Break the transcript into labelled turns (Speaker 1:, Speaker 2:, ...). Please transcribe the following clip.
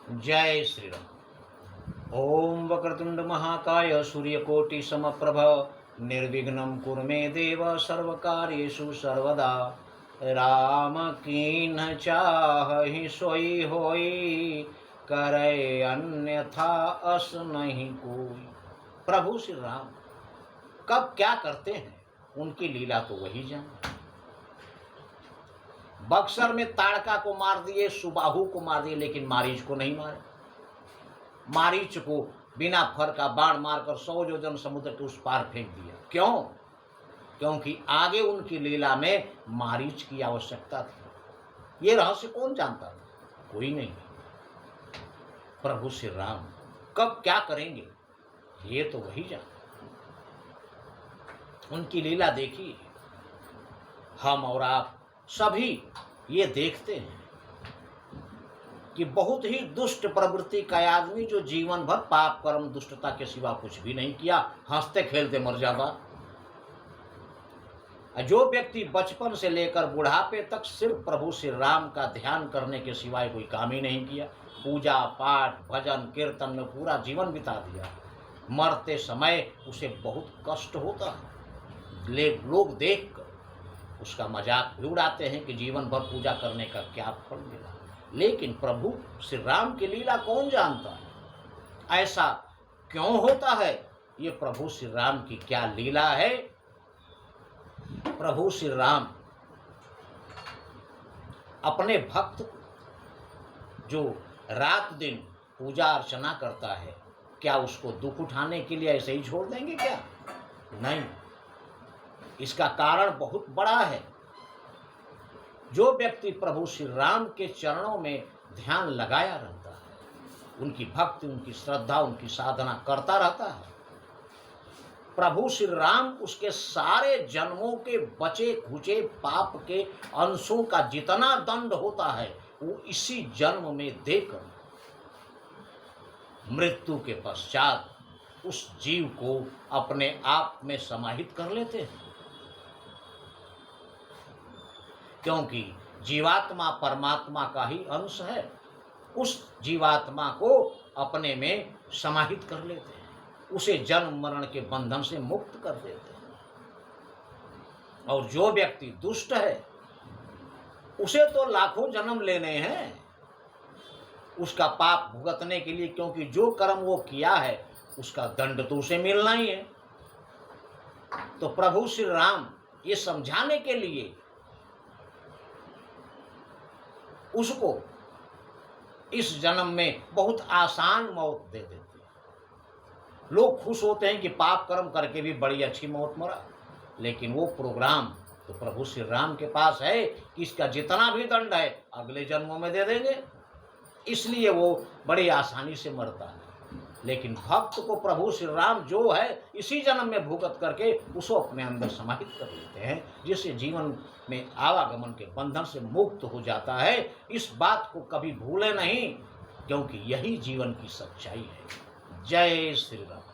Speaker 1: जय श्री राम। ओम वक्रतुंड महाकाय सूर्यकोटि समप्रभ निर्विघ्नं कुरु मे देव सर्वकार्येषु सर्वदा। राम कीन्ह चाहि सोई होई करे अन्यथा अस नहीं कोई। प्रभु श्री राम कब क्या करते हैं उनकी लीला तो वही जाने। बक्सर में ताड़का को मार दिए, सुबाहु को मार दिए, लेकिन मारीच को नहीं मारे। मारीच को बिना फर का बाण मारकर 100 योजन समुद्र के उस पार फेंक दिया। क्यों? क्योंकि आगे उनकी लीला में मारीच की आवश्यकता थी। ये रहस्य कौन जानता था? कोई नहीं। प्रभु श्री राम कब क्या करेंगे ये तो वही जानता। उनकी लीला देखिए, हम और आप सभी ये देखते हैं कि बहुत ही दुष्ट प्रवृत्ति का आदमी जो जीवन भर पाप कर्म दुष्टता के सिवा कुछ भी नहीं किया, हंसते खेलते मर जाता। जो व्यक्ति बचपन से लेकर बुढ़ापे तक सिर्फ प्रभु श्री राम का ध्यान करने के सिवाय कोई काम ही नहीं किया, पूजा पाठ भजन कीर्तन में पूरा जीवन बिता दिया, मरते समय उसे बहुत कष्ट होता है। लोग देखकर उसका मजाक भी उड़ाते हैं कि जीवन भर पूजा करने का क्या फल मिला। लेकिन प्रभु श्री राम की लीला कौन जानता है? ऐसा क्यों होता है? ये प्रभु श्री राम की क्या लीला है? प्रभु श्री राम अपने भक्त को जो रात दिन पूजा अर्चना करता है, क्या उसको दुख उठाने के लिए ऐसे ही छोड़ देंगे क्या? नहीं, इसका कारण बहुत बड़ा है। जो व्यक्ति प्रभु श्री राम के चरणों में ध्यान लगाया रहता है, उनकी भक्ति उनकी श्रद्धा उनकी साधना करता रहता है, प्रभु श्री राम उसके सारे जन्मों के बचे खुचे पाप के अंशों का जितना दंड होता है वो इसी जन्म में देकर मृत्यु के पश्चात उस जीव को अपने आप में समाहित कर लेते हैं। क्योंकि जीवात्मा परमात्मा का ही अंश है, उस जीवात्मा को अपने में समाहित कर लेते हैं, उसे जन्म मरण के बंधन से मुक्त कर देते हैं। और जो व्यक्ति दुष्ट है उसे तो लाखों जन्म लेने हैं उसका पाप भुगतने के लिए, क्योंकि जो कर्म वो किया है उसका दंड तो उसे मिलना ही है। तो प्रभु श्री राम ये समझाने के लिए उसको इस जन्म में बहुत आसान मौत दे देते हैं। लोग खुश होते हैं कि पाप कर्म करके भी बड़ी अच्छी मौत मरा, लेकिन वो प्रोग्राम तो प्रभु श्री राम के पास है कि इसका जितना भी दंड है अगले जन्मों में दे देंगे, इसलिए वो बड़ी आसानी से मरता है। लेकिन भक्त को प्रभु श्री राम जो है इसी जन्म में भुगत करके उसको अपने अंदर समाहित कर लेते हैं, जिससे जीवन में आवागमन के बंधन से मुक्त हो जाता है। इस बात को कभी भूले नहीं, क्योंकि यही जीवन की सच्चाई है। जय श्री राम।